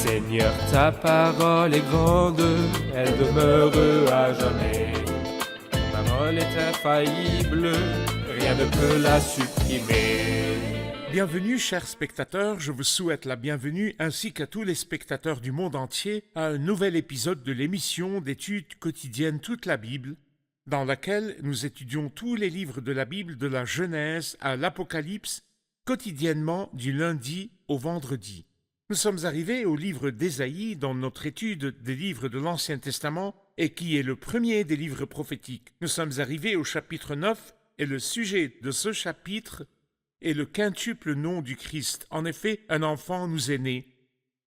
Seigneur, ta parole est grande, elle demeure à jamais. Ta parole est infaillible, rien ne peut la supprimer. Bienvenue, chers spectateurs, je vous souhaite la bienvenue ainsi qu'à tous les spectateurs du monde entier à un nouvel épisode de l'émission d'études quotidiennes Toute la Bible, dans laquelle nous étudions tous les livres de la Bible de la Genèse à l'Apocalypse, quotidiennement du lundi au vendredi. Nous sommes arrivés au livre d'Ésaïe dans notre étude des livres de l'Ancien Testament et qui est le premier des livres prophétiques. Nous sommes arrivés au chapitre 9 et le sujet de ce chapitre est le quintuple nom du Christ. En effet, un enfant nous est né,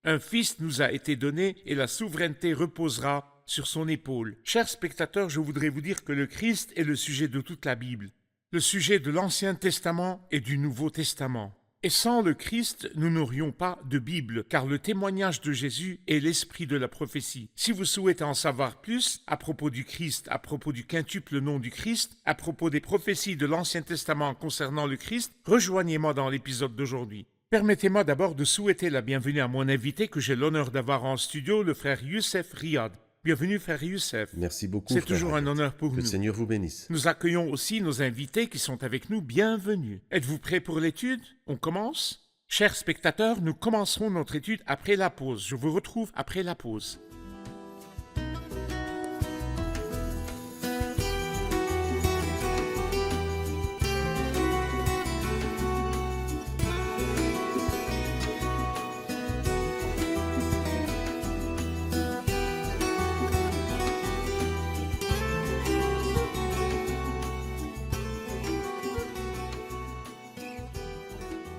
un fils nous a été donné et la souveraineté reposera sur son épaule. Chers spectateurs, je voudrais vous dire que le Christ est le sujet de toute la Bible, le sujet de l'Ancien Testament et du Nouveau Testament. Et sans le Christ, nous n'aurions pas de Bible, car le témoignage de Jésus est l'esprit de la prophétie. Si vous souhaitez en savoir plus à propos du Christ, à propos du quintuple nom du Christ, à propos des prophéties de l'Ancien Testament concernant le Christ, rejoignez-moi dans l'épisode d'aujourd'hui. Permettez-moi d'abord de souhaiter la bienvenue à mon invité que j'ai l'honneur d'avoir en studio, le frère Youssef Riyad. Bienvenue, frère Youssef. Merci beaucoup. C'est toujours un honneur pour nous. Que le Seigneur vous bénisse. Nous accueillons aussi nos invités qui sont avec nous. Bienvenue. Êtes-vous prêts pour l'étude? On commence? Chers spectateurs, nous commencerons notre étude après la pause. Je vous retrouve après la pause.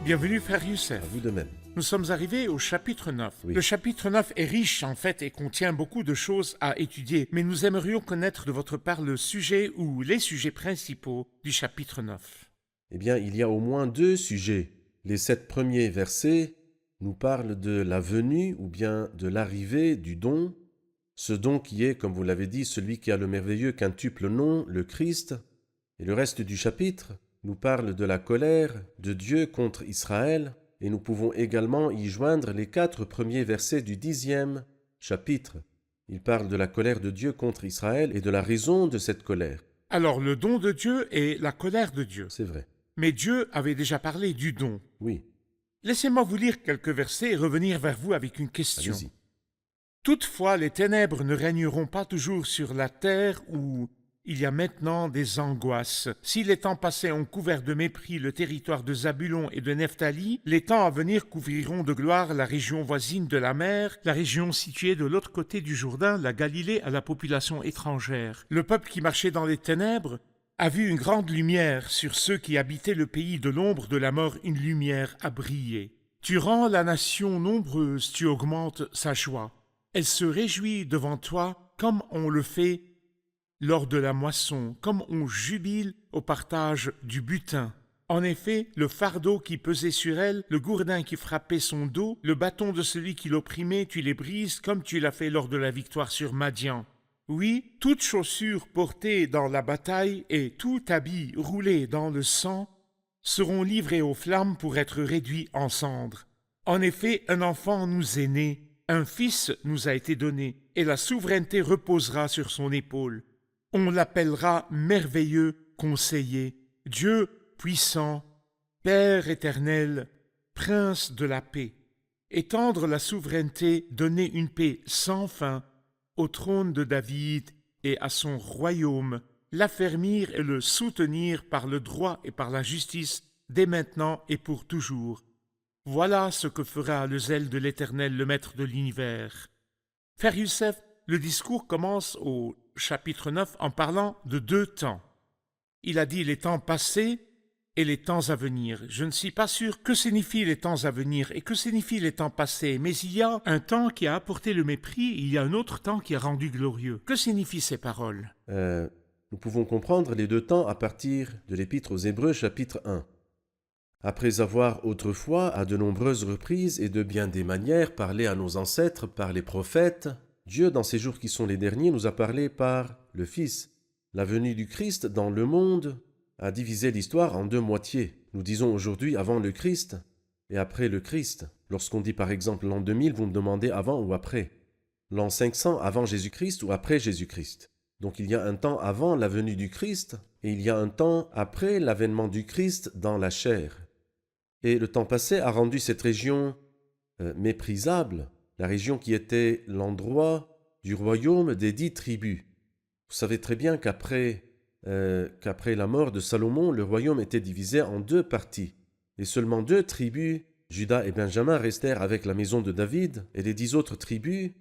Bienvenue, frère Youssef. À vous de même. Nous sommes arrivés au chapitre 9. Oui. Le chapitre 9 est riche, en fait, et contient beaucoup de choses à étudier, mais nous aimerions connaître de votre part le sujet ou les sujets principaux du chapitre 9. Eh bien, il y a au moins deux sujets. Les 7 premiers versets nous parlent de la venue ou bien de l'arrivée du don, ce don qui est, comme vous l'avez dit, celui qui a le merveilleux quintuple nom, le Christ. Et le reste du chapitre nous parle de la colère de Dieu contre Israël, et nous pouvons également y joindre les 4 premiers versets du 10e chapitre. Il parle de la colère de Dieu contre Israël et de la raison de cette colère. Alors, le don de Dieu et la colère de Dieu. C'est vrai. Mais Dieu avait déjà parlé du don. Oui, Laissez-moi vous lire quelques versets et revenir vers vous avec une question. allez-y. Toutefois, les ténèbres ne régneront pas toujours sur la terre où il y a maintenant des angoisses. Si les temps passés ont couvert de mépris le territoire de Zabulon et de Nephtali, les temps à venir couvriront de gloire la région voisine de la mer, la région située de l'autre côté du Jourdain, la Galilée à la population étrangère. Le peuple qui marchait dans les ténèbres a vu une grande lumière. Sur ceux qui habitaient le pays de l'ombre de la mort, une lumière a brillé. Tu rends la nation nombreuse, tu augmentes sa joie. Elle se réjouit devant toi comme on le fait lors de la moisson, comme on jubile au partage du butin. En effet, le fardeau qui pesait sur elle, le gourdin qui frappait son dos, le bâton de celui qui l'opprimait, tu les brises comme tu l'as fait lors de la victoire sur Madian. Oui, toute chaussure portée dans la bataille et tout habit roulé dans le sang seront livrés aux flammes pour être réduits en cendres. En effet, un enfant nous est né, un fils nous a été donné, et la souveraineté reposera sur son épaule. On l'appellera merveilleux conseiller, Dieu puissant, Père éternel, Prince de la paix. Étendre la souveraineté, donner une paix sans fin au trône de David et à son royaume, l'affermir et le soutenir par le droit et par la justice dès maintenant et pour toujours. Voilà ce que fera le zèle de l'Éternel, le Maître de l'univers. Frère Youssef, le discours commence au chapitre 9 en parlant de 2 temps. Il a dit les temps passés et les temps à venir. Je ne suis pas sûr que signifient les temps à venir et que signifient les temps passés, mais il y a un temps qui a apporté le mépris, il y a un autre temps qui a rendu glorieux. Que signifient ces paroles? Nous pouvons comprendre les 2 temps à partir de l'Épître aux Hébreux, chapitre 1. Après avoir autrefois, à de nombreuses reprises et de bien des manières, parlé à nos ancêtres par les prophètes, Dieu, dans ces jours qui sont les derniers, nous a parlé par le Fils. La venue du Christ dans le monde a divisé l'histoire en 2 moitiés. Nous disons aujourd'hui avant le Christ et après le Christ. Lorsqu'on dit par exemple l'an 2000, vous me demandez avant ou après. L'an 500 avant Jésus-Christ ou après Jésus-Christ. Donc il y a un temps avant la venue du Christ et il y a un temps après l'avènement du Christ dans la chair. Et le temps passé a rendu cette région méprisable, la région qui était l'endroit du royaume des 10 tribus. Vous savez très bien qu'après la mort de Salomon, le royaume était divisé en 2 parties. Et seulement 2 tribus, Juda et Benjamin, restèrent avec la maison de David, et les 10 autres tribus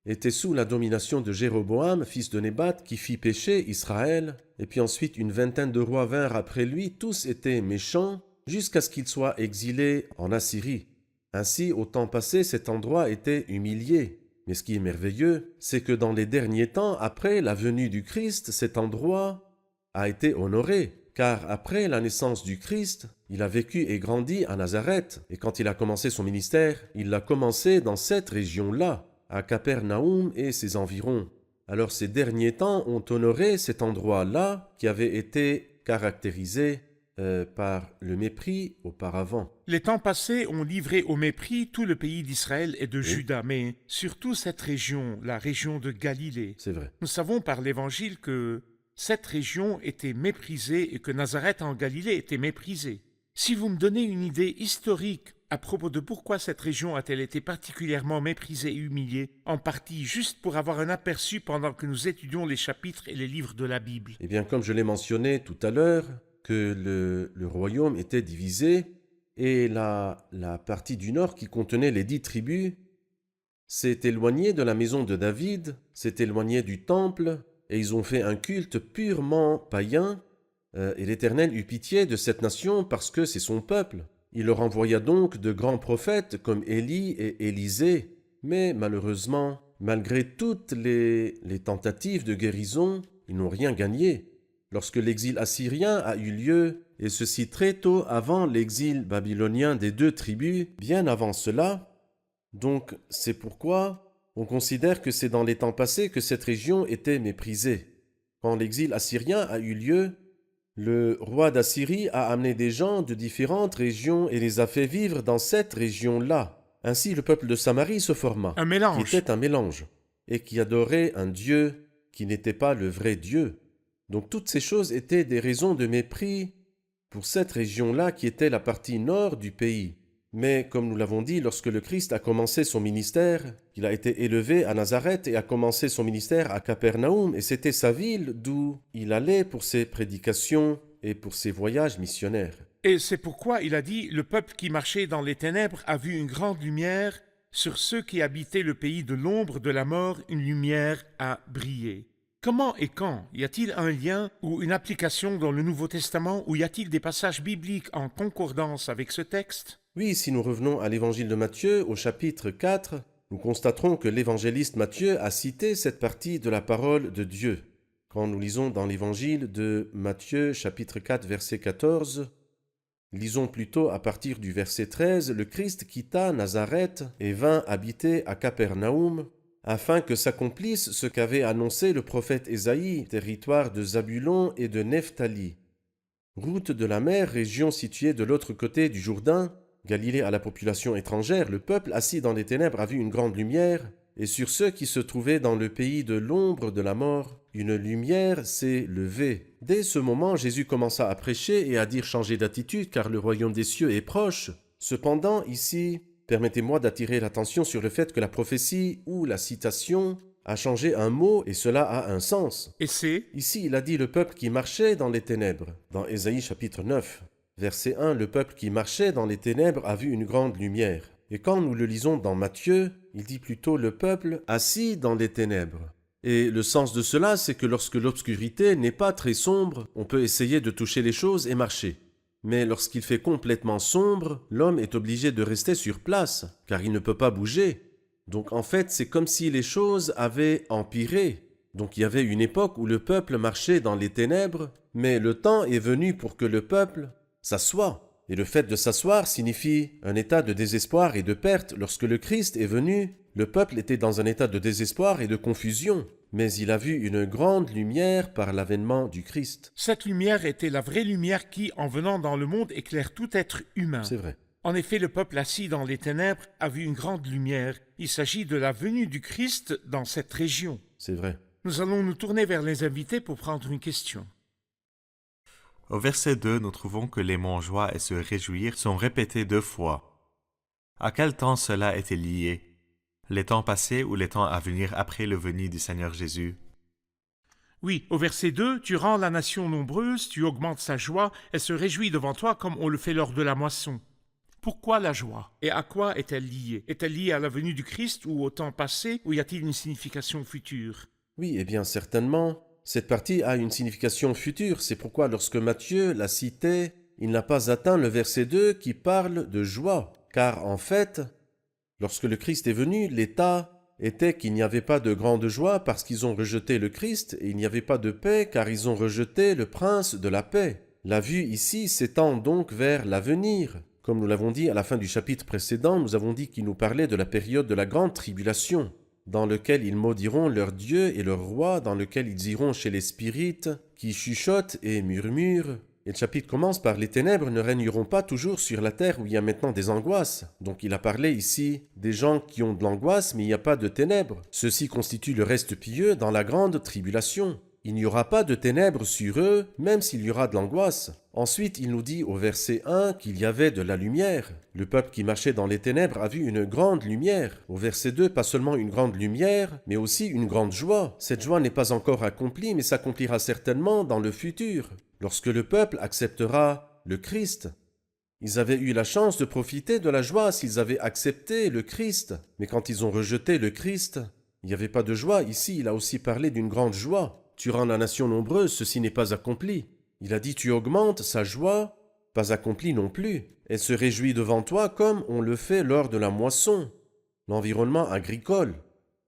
étaient sous la domination de Jéroboam, fils de Nébat, qui fit pécher Israël. Et puis ensuite, une vingtaine de rois vinrent après lui, tous étaient méchants, jusqu'à ce qu'ils soient exilés en Assyrie. Ainsi, au temps passé, cet endroit était humilié. Mais ce qui est merveilleux, c'est que dans les derniers temps, après la venue du Christ, cet endroit a été honoré. Car après la naissance du Christ, il a vécu et grandi à Nazareth. Et quand il a commencé son ministère, il l'a commencé dans cette région-là, à Capernaum et ses environs. Alors ces derniers temps ont honoré cet endroit-là qui avait été caractérisé par le mépris auparavant. Les temps passés ont livré au mépris tout le pays d'Israël et de Juda, mais surtout cette région, la région de Galilée. C'est vrai. Nous savons par l'Évangile que cette région était méprisée et que Nazareth en Galilée était méprisée. Si vous me donnez une idée historique à propos de pourquoi cette région a-t-elle été particulièrement méprisée et humiliée, en partie juste pour avoir un aperçu pendant que nous étudions les chapitres et les livres de la Bible. Eh bien, comme je l'ai mentionné tout à l'heure, que le royaume était divisé et la partie du nord qui contenait les 10 tribus s'est éloignée de la maison de David, s'est éloignée du temple, et ils ont fait un culte purement païen, et l'Éternel eut pitié de cette nation parce que c'est son peuple. Il leur envoya donc de grands prophètes comme Élie et Élisée, mais malheureusement, malgré toutes les tentatives de guérison, ils n'ont rien gagné. Lorsque l'exil assyrien a eu lieu, et ceci très tôt avant l'exil babylonien des 2 tribus, bien avant cela, donc c'est pourquoi on considère que c'est dans les temps passés que cette région était méprisée. Quand l'exil assyrien a eu lieu, le roi d'Assyrie a amené des gens de différentes régions et les a fait vivre dans cette région-là. Ainsi, le peuple de Samarie se forma, Un mélange. qui était un mélange, et qui adorait un Dieu qui n'était pas le vrai Dieu. Donc toutes ces choses étaient des raisons de mépris pour cette région-là qui était la partie nord du pays. Mais comme nous l'avons dit, lorsque le Christ a commencé son ministère, il a été élevé à Nazareth et a commencé son ministère à Capernaum, et c'était sa ville d'où il allait pour ses prédications et pour ses voyages missionnaires. Et c'est pourquoi il a dit « Le peuple qui marchait dans les ténèbres a vu une grande lumière. Sur ceux qui habitaient le pays de l'ombre de la mort, une lumière a brillé. » Comment et quand? Y a-t-il un lien ou une application dans le Nouveau Testament ou y a-t-il des passages bibliques en concordance avec ce texte? Oui, si nous revenons à l'évangile de Matthieu, au chapitre 4, nous constaterons que l'évangéliste Matthieu a cité cette partie de la parole de Dieu. Quand nous lisons dans l'évangile de Matthieu, chapitre 4, verset 14, lisons plutôt à partir du verset 13, « Le Christ quitta Nazareth et vint habiter à Capernaum, afin que s'accomplisse ce qu'avait annoncé le prophète Ésaïe, territoire de Zabulon et de Nephtali. Route de la mer, région située de l'autre côté du Jourdain, Galilée à la population étrangère, le peuple assis dans les ténèbres a vu une grande lumière, et sur ceux qui se trouvaient dans le pays de l'ombre de la mort, une lumière s'est levée. » Dès ce moment, Jésus commença à prêcher et à dire « Changez d'attitude, car le royaume des cieux est proche. » Cependant, ici, permettez-moi d'attirer l'attention sur le fait que la prophétie ou la citation a changé un mot et cela a un sens. Et c'est Ici, il a dit le peuple qui marchait dans les ténèbres. Dans Ésaïe chapitre 9, verset 1, le peuple qui marchait dans les ténèbres a vu une grande lumière. Et quand nous le lisons dans Matthieu, il dit plutôt le peuple assis dans les ténèbres. Et le sens de cela, c'est que lorsque l'obscurité n'est pas très sombre, on peut essayer de toucher les choses et marcher. Mais lorsqu'il fait complètement sombre, l'homme est obligé de rester sur place, car il ne peut pas bouger. Donc en fait, c'est comme si les choses avaient empiré. Donc il y avait une époque où le peuple marchait dans les ténèbres, mais le temps est venu pour que le peuple s'assoie. Et le fait de s'asseoir signifie un état de désespoir et de perte. Lorsque le Christ est venu, le peuple était dans un état de désespoir et de confusion. Mais il a vu une grande lumière par l'avènement du Christ. cette lumière était la vraie lumière qui, en venant dans le monde, éclaire tout être humain. C'est vrai. En effet, le peuple assis dans les ténèbres a vu une grande lumière. Il s'agit de la venue du Christ dans cette région. C'est vrai. Nous allons nous tourner vers les invités pour prendre une question. Au verset 2, nous trouvons que les mots joie et se réjouir sont répétés 2 fois. À quel temps cela était lié? Les temps passés ou les temps à venir après le venue du Seigneur Jésus? Oui, au verset 2, tu rends la nation nombreuse, tu augmentes sa joie, elle se réjouit devant toi comme on le fait lors de la moisson. Pourquoi la joie? Et à quoi est-elle liée? Est-elle liée à la venue du Christ ou au temps passé, ou y a-t-il une signification future? Oui, eh bien certainement. Cette partie a une signification future. C'est pourquoi lorsque Matthieu la citait, il n'a pas atteint le verset 2 qui parle de joie. Car en fait, lorsque le Christ est venu, l'état était qu'il n'y avait pas de grande joie parce qu'ils ont rejeté le Christ, et il n'y avait pas de paix car ils ont rejeté le prince de la paix. La vue ici s'étend donc vers l'avenir. Comme nous l'avons dit à la fin du chapitre précédent, nous avons dit qu'il nous parlait de la période de la grande tribulation, dans lequel ils maudiront leur Dieu et leur roi, dans lequel ils iront chez les spirites, qui chuchotent et murmurent. Et le chapitre commence par « Les ténèbres ne régneront pas toujours sur la terre où il y a maintenant des angoisses ». Donc il a parlé ici des gens qui ont de l'angoisse, mais il n'y a pas de ténèbres. Ceci constitue le reste pieux dans la grande tribulation. Il n'y aura pas de ténèbres sur eux, même s'il y aura de l'angoisse. Ensuite, il nous dit au verset 1 qu'il y avait de la lumière. Le peuple qui marchait dans les ténèbres a vu une grande lumière. Au verset 2, pas seulement une grande lumière, mais aussi une grande joie. Cette joie n'est pas encore accomplie, mais s'accomplira certainement dans le futur, lorsque le peuple acceptera le Christ. Ils avaient eu la chance de profiter de la joie s'ils avaient accepté le Christ. Mais quand ils ont rejeté le Christ, il n'y avait pas de joie. Ici, il a aussi parlé d'une grande joie. Tu rends la nation nombreuse, ceci n'est pas accompli. Il a dit tu augmentes sa joie, pas accomplie non plus. Elle se réjouit devant toi comme on le fait lors de la moisson. L'environnement agricole,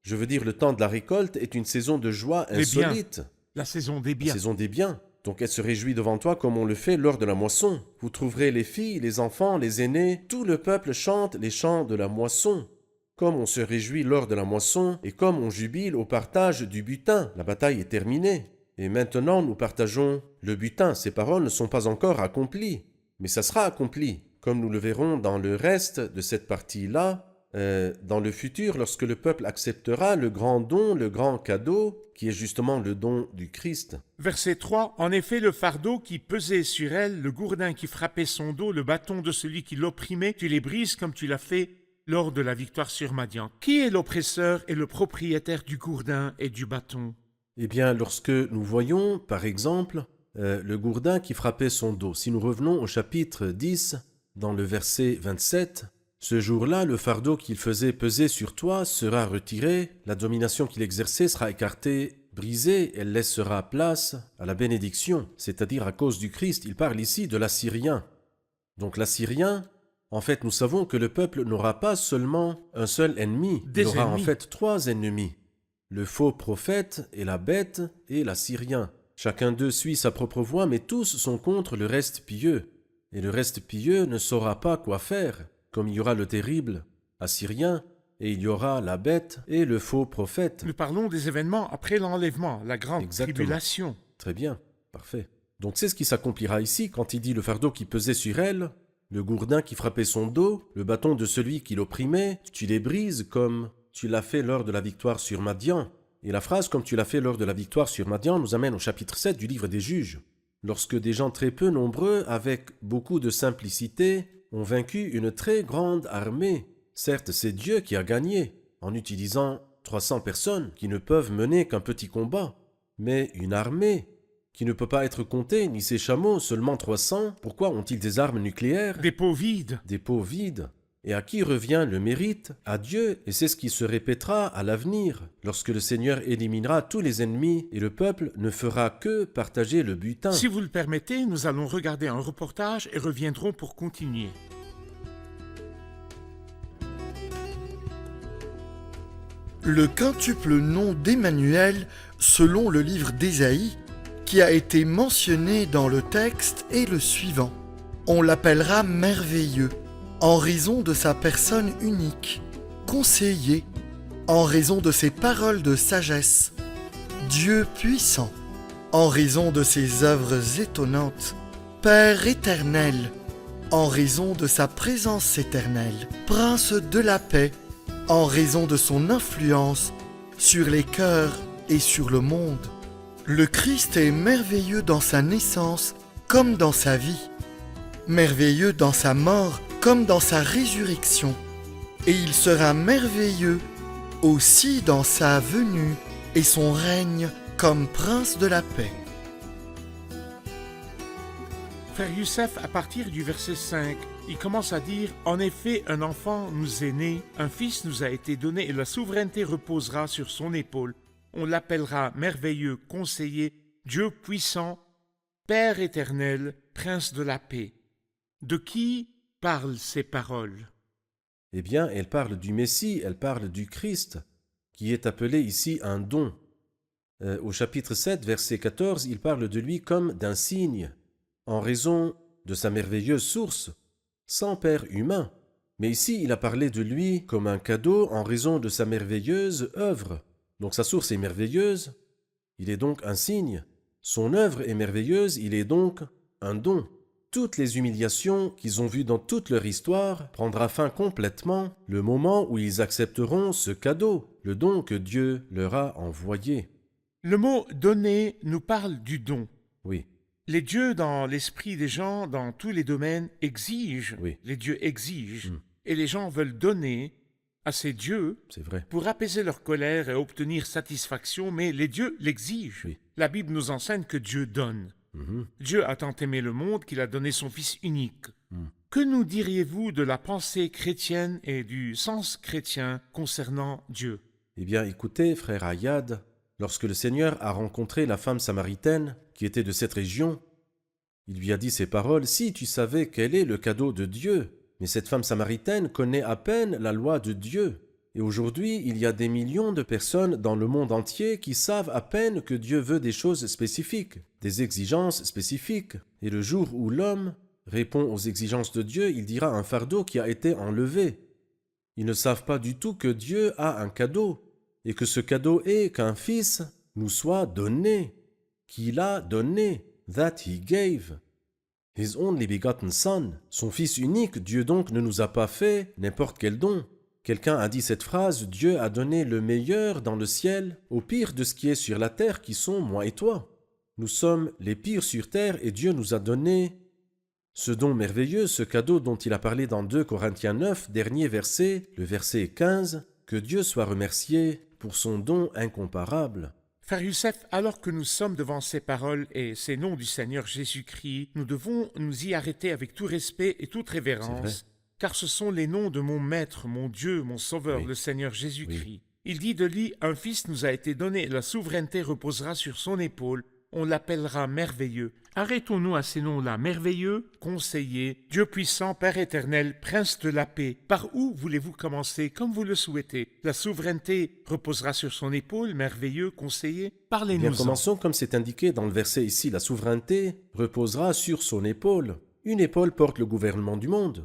je veux dire le temps de la récolte, est une saison de joie insolite. La saison des biens. La saison des biens. Donc elle se réjouit devant toi comme on le fait lors de la moisson. Vous trouverez les filles, les enfants, les aînés, tout le peuple chante les chants de la moisson. Comme on se réjouit lors de la moisson et comme on jubile au partage du butin. La bataille est terminée. Et maintenant, nous partageons le butin. Ces paroles ne sont pas encore accomplies. Mais ça sera accompli, comme nous le verrons dans le reste de cette partie-là, dans le futur, lorsque le peuple acceptera le grand don, le grand cadeau, qui est justement le don du Christ. Verset 3. En effet, le fardeau qui pesait sur elle, le gourdin qui frappait son dos, le bâton de celui qui l'opprimait, tu les brises comme tu l'as fait lors de la victoire sur Madian. Qui est l'oppresseur et le propriétaire du gourdin et du bâton? Eh bien, lorsque nous voyons, par exemple, le gourdin qui frappait son dos, si nous revenons au chapitre 10, dans le verset 27, « Ce jour-là, le fardeau qu'il faisait peser sur toi sera retiré, la domination qu'il exerçait sera écartée, brisée, elle laissera place à la bénédiction. » C'est-à-dire à cause du Christ, il parle ici de l'Assyrien. Donc l'Assyrien, en fait, nous savons que le peuple n'aura pas seulement un seul ennemi, il aura en fait 3 ennemis. Le faux prophète et la bête et l'Assyrien. Chacun d'eux suit sa propre voie, mais tous sont contre le reste pieux. Et le reste pieux ne saura pas quoi faire, comme il y aura le terrible Assyrien, et il y aura la bête et le faux prophète. Nous parlons des événements après l'enlèvement, la grande tribulation. Très bien, parfait. Donc c'est ce qui s'accomplira ici quand il dit le fardeau qui pesait sur elle, le gourdin qui frappait son dos, le bâton de celui qui l'opprimait, tu les brises comme tu l'as fait lors de la victoire sur Madian. Et la phrase « comme tu l'as fait lors de la victoire sur Madian » nous amène au chapitre 7 du livre des Juges. Lorsque des gens très peu nombreux, avec beaucoup de simplicité, ont vaincu une très grande armée. Certes, c'est Dieu qui a gagné, en utilisant 300 personnes qui ne peuvent mener qu'un petit combat. Mais une armée qui ne peut pas être comptée, ni ses chameaux, seulement 300, pourquoi ont-ils des armes nucléaires? Des pots vides. Des pots vides. Et à qui revient le mérite? À Dieu, et c'est ce qui se répétera à l'avenir, lorsque le Seigneur éliminera tous les ennemis et le peuple ne fera que partager le butin. Si vous le permettez, nous allons regarder un reportage et reviendrons pour continuer. Le quintuple nom d'Emmanuel, selon le livre d'Ésaïe, qui a été mentionné dans le texte, est le suivant. On l'appellera merveilleux, en raison de sa personne unique, conseiller, en raison de ses paroles de sagesse, Dieu puissant, en raison de ses œuvres étonnantes, Père éternel, en raison de sa présence éternelle, prince de la paix, en raison de son influence sur les cœurs et sur le monde. Le Christ est merveilleux dans sa naissance comme dans sa vie, merveilleux dans sa mort comme dans sa résurrection, et il sera merveilleux aussi dans sa venue et son règne comme prince de la paix. Frère Youssef, à partir du verset 5, il commence à dire « En effet, un enfant nous est né, un fils nous a été donné et la souveraineté reposera sur son épaule. On l'appellera merveilleux, conseiller, Dieu puissant, Père éternel, prince de la paix. » De qui parlent ces paroles? Eh bien, elle parle du Messie, elle parle du Christ, qui est appelé ici un don. Au chapitre 7, verset 14, il parle de lui comme d'un signe, en raison de sa merveilleuse source, sans père humain. Mais ici, il a parlé de lui comme un cadeau en raison de sa merveilleuse œuvre. Donc sa source est merveilleuse, il est donc un signe. Son œuvre est merveilleuse, il est donc un don. Toutes les humiliations qu'ils ont vues dans toute leur histoire prendra fin complètement le moment où ils accepteront ce cadeau, le don que Dieu leur a envoyé. Le mot « donner » nous parle du don. Oui, Les dieux, dans l'esprit des gens, dans tous les domaines, exigent. Oui. Les dieux exigent. Mm. Et les gens veulent donner à ces dieux c'est vrai. pour apaiser leur colère et obtenir satisfaction, mais les dieux l'exigent. Oui. La Bible nous enseigne que Dieu donne. Dieu a tant aimé le monde qu'il a donné son Fils unique. Que nous diriez-vous de la pensée chrétienne et du sens chrétien concernant Dieu? Eh bien, écoutez, frère Ayad, lorsque le Seigneur a rencontré la femme samaritaine qui était de cette région, il lui a dit ces paroles, « Si tu savais quel est le cadeau de Dieu, mais cette femme samaritaine connaît à peine la loi de Dieu. » Et aujourd'hui, il y a des millions de personnes dans le monde entier qui savent à peine que Dieu veut des choses spécifiques, des exigences spécifiques. Et le jour où l'homme répond aux exigences de Dieu, il dira un fardeau qui a été enlevé. Ils ne savent pas du tout que Dieu a un cadeau, et que ce cadeau est qu'un fils nous soit donné, qu'il a donné, that he gave. His only begotten son, son fils unique, Dieu donc ne nous a pas fait n'importe quel don. Quelqu'un a dit cette phrase, Dieu a donné le meilleur dans le ciel au pire de ce qui est sur la terre qui sont moi et toi. Nous sommes les pires sur terre et Dieu nous a donné ce don merveilleux, ce cadeau dont il a parlé dans 2 Corinthiens 9, dernier verset, le verset 15, que Dieu soit remercié pour son don incomparable. Frère Youssef, alors que nous sommes devant ces paroles et ces noms du Seigneur Jésus-Christ, nous devons nous y arrêter avec tout respect et toute révérence, car ce sont les noms de mon Maître, mon Dieu, mon Sauveur, Oui. le Seigneur Jésus-Christ. Oui. Il dit de lui, un fils nous a été donné, la souveraineté reposera sur son épaule, on l'appellera merveilleux. Arrêtons-nous à ces noms-là, merveilleux, conseiller, Dieu puissant, Père éternel, prince de la paix. Par où voulez-vous commencer, comme vous le souhaitez? La souveraineté reposera sur son épaule, merveilleux, conseiller. Bien, Parlez-nous-en. commençons comme c'est indiqué dans le verset ici, la souveraineté reposera sur son épaule. Une épaule porte le gouvernement du monde.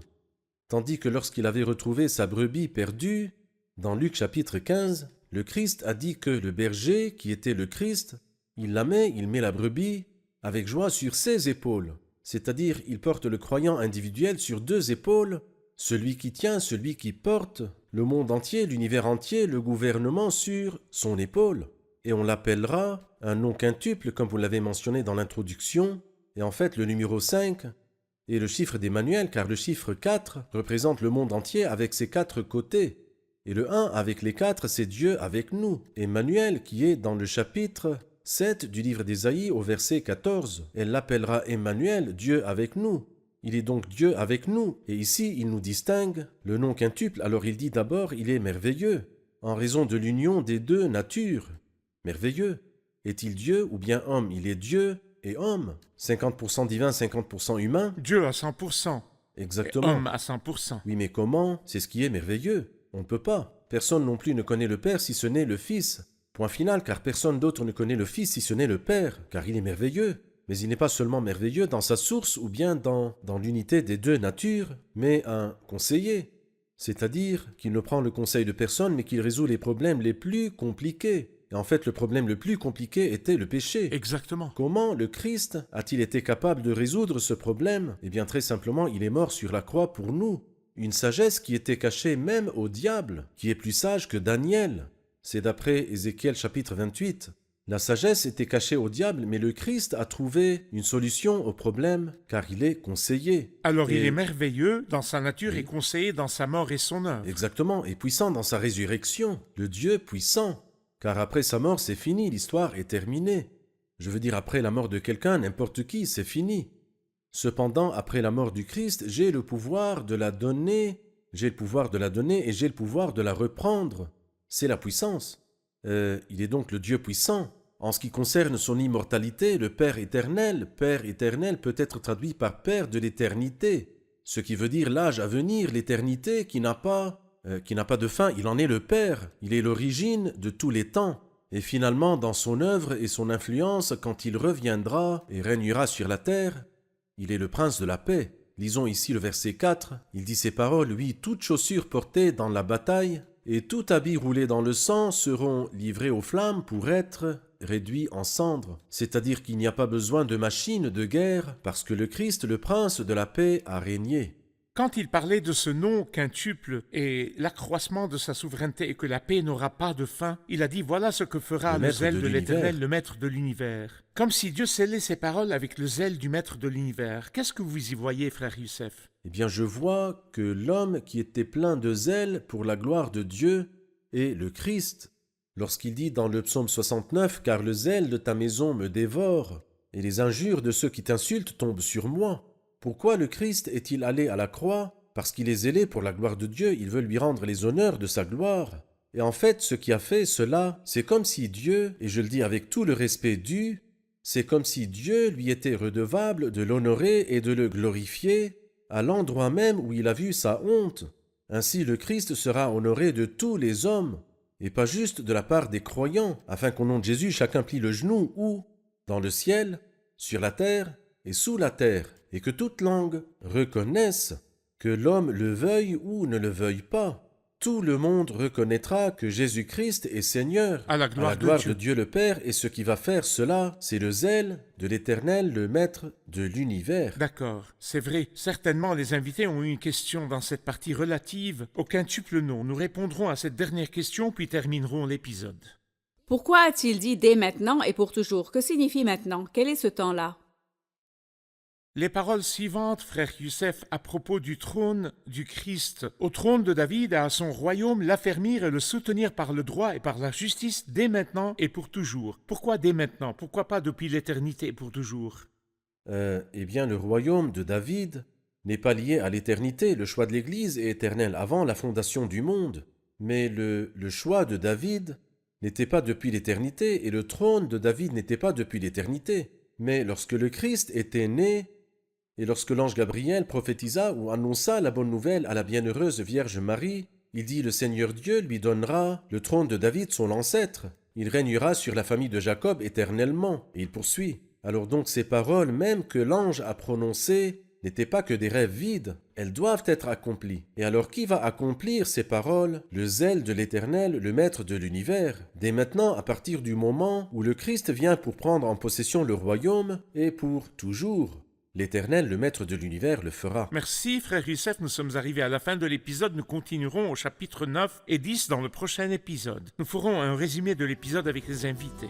Tandis que lorsqu'il avait retrouvé sa brebis perdue, dans Luc chapitre 15, le Christ a dit que le berger, qui était le Christ, il met la brebis avec joie sur ses épaules. C'est-à-dire, il porte le croyant individuel sur 2 épaules, celui qui tient, celui qui porte, le monde entier, l'univers entier, le gouvernement sur son épaule. Et on l'appellera un nom quintuple, comme vous l'avez mentionné dans l'introduction. Et en fait, le numéro 5 est le chiffre d'Emmanuel, car le chiffre 4 représente le monde entier avec ses 4 côtés. Et le 1 avec les 4, c'est Dieu avec nous. Emmanuel, qui est dans le chapitre 7 du livre d'Ésaïe au verset 14. Elle l'appellera Emmanuel, Dieu avec nous. Il est donc Dieu avec nous. Et ici, il nous distingue le nom quintuple. Alors il dit d'abord, il est merveilleux, en raison de l'union des 2 natures. Merveilleux. Est-il Dieu ou bien homme? Il est Dieu et homme. 50% divin, 50% humain. Dieu à 100%. Exactement. Et homme à 100%. Oui, mais comment? C'est ce qui est merveilleux. On ne peut pas. Personne non plus ne connaît le Père si ce n'est le Fils. Point final, car personne d'autre ne connaît le Fils si ce n'est le Père, car il est merveilleux. Mais il n'est pas seulement merveilleux dans sa source ou bien dans l'unité des 2 natures, mais un conseiller. C'est-à-dire qu'il ne prend le conseil de personne, mais qu'il résout les problèmes les plus compliqués. Et en fait, le problème le plus compliqué était le péché. Exactement. Comment le Christ a-t-il été capable de résoudre ce problème? Eh bien, très simplement, il est mort sur la croix pour nous. Une sagesse qui était cachée même au diable, qui est plus sage que Daniel. C'est d'après Ézéchiel chapitre 28. La sagesse était cachée au diable, mais le Christ a trouvé une solution au problème, car il est conseillé. Alors il Et- est merveilleux dans sa nature Oui. et conseillé dans sa mort et son œuvre. Exactement, et puissant dans sa résurrection, le Dieu puissant. Car après sa mort, c'est fini, l'histoire est terminée. Je veux dire, après la mort de quelqu'un, n'importe qui, c'est fini. Cependant, après la mort du Christ, j'ai le pouvoir de la donner, et j'ai le pouvoir de la reprendre. C'est la puissance. Il est donc le Dieu puissant. En ce qui concerne son immortalité, le Père éternel peut être traduit par Père de l'éternité, ce qui veut dire l'âge à venir, l'éternité qui n'a pas de fin. Il en est le Père, il est l'origine de tous les temps. Et finalement, dans son œuvre et son influence, quand il reviendra et régnera sur la terre, il est le prince de la paix. Lisons ici le verset 4. Il dit ces paroles, oui, toute chaussure portée dans la bataille et tout habit roulé dans le sang seront livrés aux flammes pour être réduits en cendres. C'est-à-dire qu'il n'y a pas besoin de machines de guerre parce que le Christ, le prince de la paix, a régné. Quand il parlait de ce nom quintuple et l'accroissement de sa souveraineté et que la paix n'aura pas de fin, il a dit voilà ce que fera Le le maître zèle de de l'Éternel, l'univers. le maître de l'univers. Comme si Dieu scellait ses paroles avec le zèle du maître de l'univers. Qu'est-ce que vous y voyez, frère Youssef? Eh bien, je vois que l'homme qui était plein de zèle pour la gloire de Dieu est le Christ. Lorsqu'il dit dans le psaume 69 « Car le zèle de ta maison me dévore, et les injures de ceux qui t'insultent tombent sur moi ». Pourquoi le Christ est-il allé à la croix? Parce qu'il est zélé pour la gloire de Dieu, il veut lui rendre les honneurs de sa gloire. Et en fait, ce qui a fait cela, c'est comme si Dieu, et je le dis avec tout le respect dû, c'est comme si Dieu lui était redevable de l'honorer et de le glorifier à l'endroit même où il a vu sa honte. Ainsi le Christ sera honoré de tous les hommes, et pas juste de la part des croyants, afin qu'au nom de Jésus chacun plie le genou où? Dans le ciel, sur la terre et sous la terre, et que toute langue reconnaisse, que l'homme le veuille ou ne le veuille pas. Tout le monde reconnaîtra que Jésus-Christ est Seigneur, À la gloire de Dieu le Père, et ce qui va faire cela, c'est le zèle de l'Éternel, le Maître de l'univers. D'accord, c'est vrai. Certainement, les invités ont eu une question dans cette partie relative au quintuple nom. Nous répondrons à cette dernière question, puis terminerons l'épisode. Pourquoi a-t-il dit dès maintenant et pour toujours? Que signifie maintenant? Quel est ce temps-là? Les paroles suivantes, frère Youssef, à propos du trône du Christ, au trône de David et à son royaume, l'affermir et le soutenir par le droit et par la justice dès maintenant et pour toujours. Pourquoi dès maintenant? Pourquoi pas depuis l'éternité et pour toujours? Eh bien, le royaume de David n'est pas lié à l'éternité. Le choix de l'Église est éternel avant la fondation du monde. Mais le choix de David n'était pas depuis l'éternité et le trône de David n'était pas depuis l'éternité. Mais lorsque le Christ était né, et lorsque l'ange Gabriel prophétisa ou annonça la bonne nouvelle à la bienheureuse Vierge Marie, il dit « Le Seigneur Dieu lui donnera le trône de David, son ancêtre. Il régnera sur la famille de Jacob éternellement. » Et il poursuit. Alors donc ces paroles, même que l'ange a prononcées, n'étaient pas que des rêves vides. Elles doivent être accomplies. Et alors qui va accomplir ces paroles? Le zèle de l'Éternel, le Maître de l'univers. Dès maintenant, à partir du moment où le Christ vient pour prendre en possession le royaume, et pour toujours. L'Éternel, le Maître de l'univers, le fera. Merci, frère Youssef. Nous sommes arrivés à la fin de l'épisode. Nous continuerons au chapitre 9 et 10 dans le prochain épisode. Nous ferons un résumé de l'épisode avec les invités.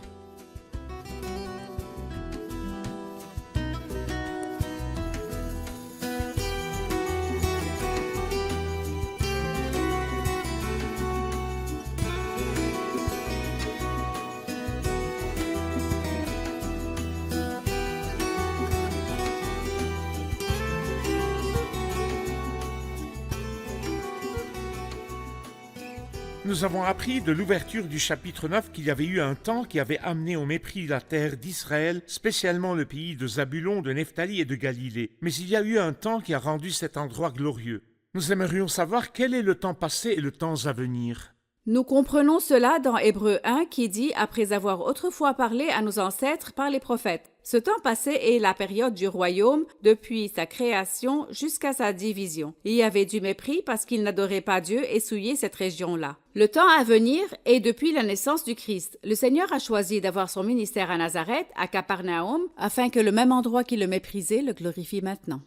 Nous avons appris de l'ouverture du chapitre 9 qu'il y avait eu un temps qui avait amené au mépris la terre d'Israël, spécialement le pays de Zabulon, de Nephtali et de Galilée. Mais il y a eu un temps qui a rendu cet endroit glorieux. Nous aimerions savoir quel est le temps passé et le temps à venir. Nous comprenons cela dans Hébreux 1 qui dit « Après avoir autrefois parlé à nos ancêtres par les prophètes ». Ce temps passé est la période du royaume depuis sa création jusqu'à sa division. Il y avait du mépris parce qu'ils n'adoraient pas Dieu et souillaient cette région-là. Le temps à venir est depuis la naissance du Christ. Le Seigneur a choisi d'avoir son ministère à Nazareth, à Capernaum, afin que le même endroit qui le méprisait le glorifie maintenant.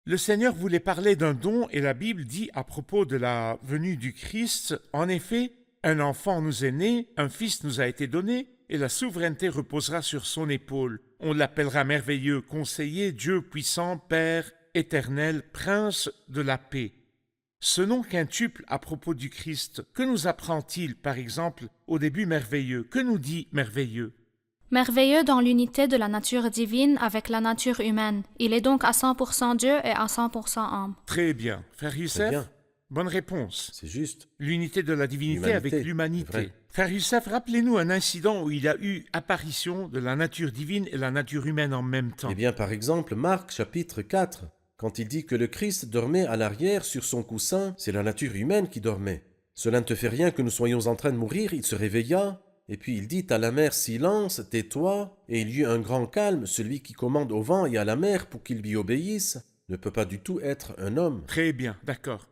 Le Seigneur voulait parler d'un don et la Bible dit à propos de la venue du Christ, en effet, un enfant nous est né, un fils nous a été donné, et la souveraineté reposera sur son épaule. On l'appellera merveilleux, conseiller, Dieu puissant, Père, éternel, prince de la paix. Ce nom quintuple à propos du Christ, que nous apprend-il, par exemple, au début merveilleux? Que nous dit merveilleux? Merveilleux dans l'unité de la nature divine avec la nature humaine. Il est donc à 100% Dieu et à 100% homme. Très bien. Frère Très Youssef, bien, bonne réponse. c'est juste. L'unité de la divinité L'humanité, avec c'est l'humanité. vrai. Frère Youssef, rappelez-nous un incident où il y a eu apparition de la nature divine et la nature humaine en même temps. Eh bien, par exemple, Marc chapitre 4, quand il dit que le Christ dormait à l'arrière sur son coussin, c'est la nature humaine qui dormait. Cela ne te fait rien que nous soyons en train de mourir, il se réveilla, et puis il dit à la mer, silence, tais-toi, et il y eut un grand calme, celui qui commande au vent et à la mer pour qu'il lui obéisse, ne peut pas du tout être un homme. Très bien, d'accord.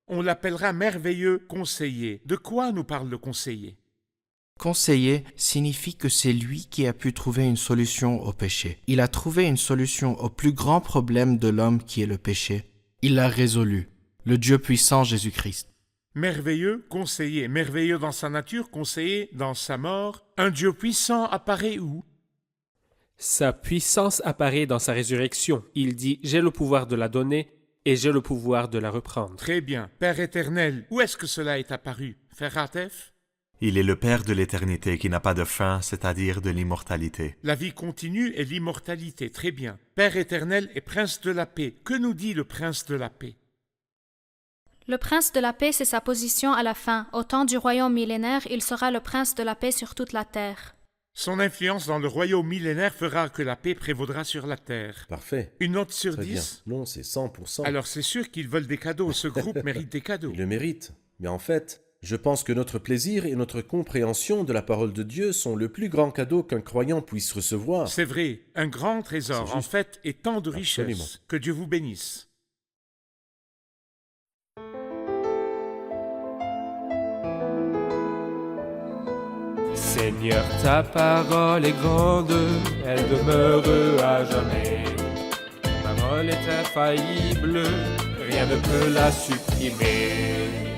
On l'appellera merveilleux conseiller. De quoi nous parle le conseiller? Conseiller signifie que c'est lui qui a pu trouver une solution au péché. Il a trouvé une solution au plus grand problème de l'homme qui est le péché. Il l'a résolu, le Dieu puissant Jésus-Christ. Merveilleux conseiller. Merveilleux dans sa nature, conseiller dans sa mort. Un Dieu puissant apparaît où? Sa puissance apparaît dans sa résurrection. Il dit « J'ai le pouvoir de la donner et j'ai le pouvoir de la reprendre. » Très bien. Père éternel, où est-ce que cela est apparu? Frère Ratef? Il est le Père de l'éternité qui n'a pas de fin, c'est-à-dire de l'immortalité. La vie continue et l'immortalité. Très bien. Père éternel et prince de la paix. Que nous dit le prince de la paix? Le prince de la paix, c'est sa position à la fin. Au temps du royaume millénaire, il sera le prince de la paix sur toute la terre. Son influence dans le royaume millénaire fera que la paix prévaudra sur la terre. Parfait. Une note sur Très bien. 10? Non, c'est 100%. Alors c'est sûr qu'ils veulent des cadeaux. Ce groupe mérite des cadeaux. Il le mérite. Mais en fait, je pense que notre plaisir et notre compréhension de la parole de Dieu sont le plus grand cadeau qu'un croyant puisse recevoir. C'est vrai, un grand trésor, C'est en juste. fait, et tant de Absolument. richesses. Que Dieu vous bénisse. Seigneur, ta parole est grande, elle demeure à jamais. Ta parole est infaillible, rien ne peut la supprimer.